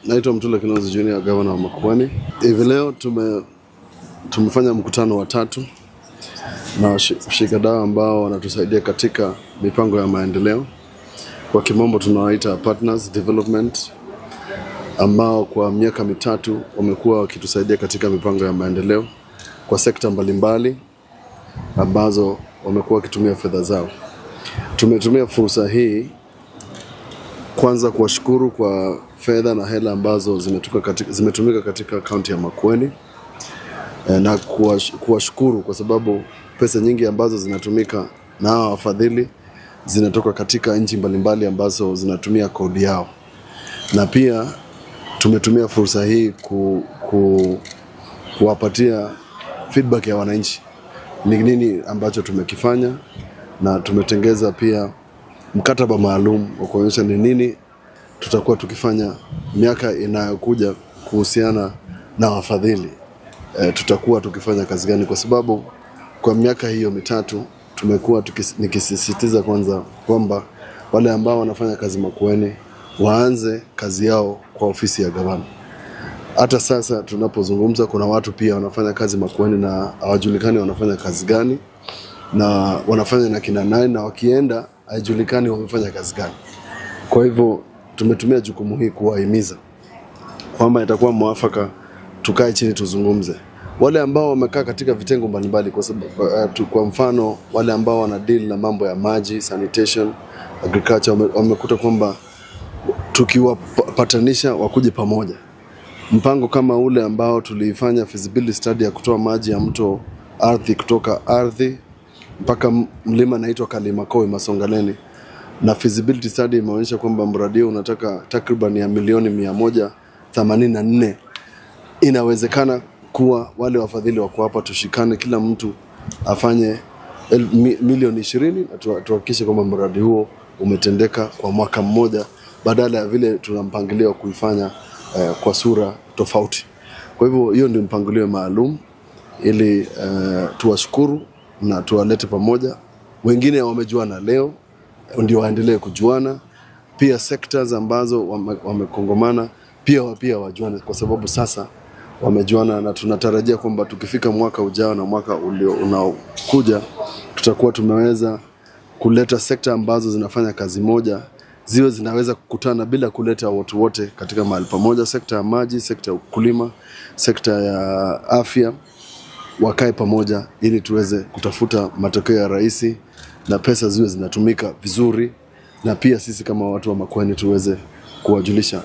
Naitwa Mtula Kilonzo Junior, Governor wa Makueni. Hivi leo tumefanya mkutano wa 3 na washikadau ambao wanatusaidia katika mipango ya maendeleo. Kwa kimombo tunawaita partners development, ambao kwa miaka 3 wamekuwa wakitusaidia katika mipango ya maendeleo kwa sekta mbalimbali ambazo wamekuwa wakitumia fedha zao. Tumetumia fursa hii kwanza kuwashukuru kwa fedha na hela ambazo zimetumika katika kaunti ya Makueni, na kuwashukuru kwa sababu pesa nyingi ambazo zinatumika na hawa wafadhili zinatoka katika nchi mbalimbali ambazo zinatumia kodi yao. Na pia tumetumia fursa hii kuwapatia feedback ya wananchi ni nini ambacho tumekifanya, na tumetengeza pia mkataba maalum wa kuonyesha ni nini tutakuwa tukifanya miaka inayokuja kuhusiana na wafadhili. Tutakuwa tukifanya kazi gani, kwa sababu kwa miaka hiyo 3 tumekuwa nikisisitiza kwanza kwamba wale ambao wanafanya kazi Makueni waanze kazi yao kwa ofisi ya gavana. Hata sasa tunapozungumza kuna watu pia wanafanya kazi Makueni na hawajulikani wanafanya kazi gani na wanafanya na kina nani, na wakienda haijulikani wamefanya kazi gani. Kwa hivyo tumetumia jukumu hii kuwahimiza kwamba itakuwa mwafaka tukae chini tuzungumze. Wale ambao wamekaa katika vitengo mbalimbali, kwa mfano wale ambao wana deal na mambo ya maji, sanitation, agriculture, wamekuta kwamba tukiwapatanisha wakuje pamoja. Mpango kama ule ambao tulifanya feasibility study ya kutoa maji ya mto ardhi kutoka ardhi mpaka mlima naitwa Kalimakoi Masongaleni, na feasibility study imeonyesha kwamba mradi huu unataka takriban ya milioni 184. Inawezekana kuwa wale wafadhili wako hapa tushikane, kila mtu afanye milioni 20 na tuhakikishe kwamba mradi huo umetendeka kwa mwaka mmoja, badala ya vile tunampangilio kuifanya kwa sura tofauti. Kwa hivyo hiyo ndio mpangilio maalum ili tuwashukuru na tuwalete pamoja. Wengine wamejuana leo, ndio waendelee kujuana. Pia sectors ambazo wamekongomana pia wajuane, kwa sababu sasa wamejuana, na tunatarajia kwamba tukifika mwaka ujao na mwaka unaokuja tutakuwa tumeweza kuleta sekta ambazo zinafanya kazi moja ziwe zinaweza kukutana bila kuleta watu wote katika mahali pamoja. Sekta ya maji, sekta ya ukulima, sekta ya afya wakae pamoja ili tuweze kutafuta matokeo ya rahisi na pesa ziwe zinatumika vizuri, na pia sisi kama watu wa Makueni tuweze kuwajulisha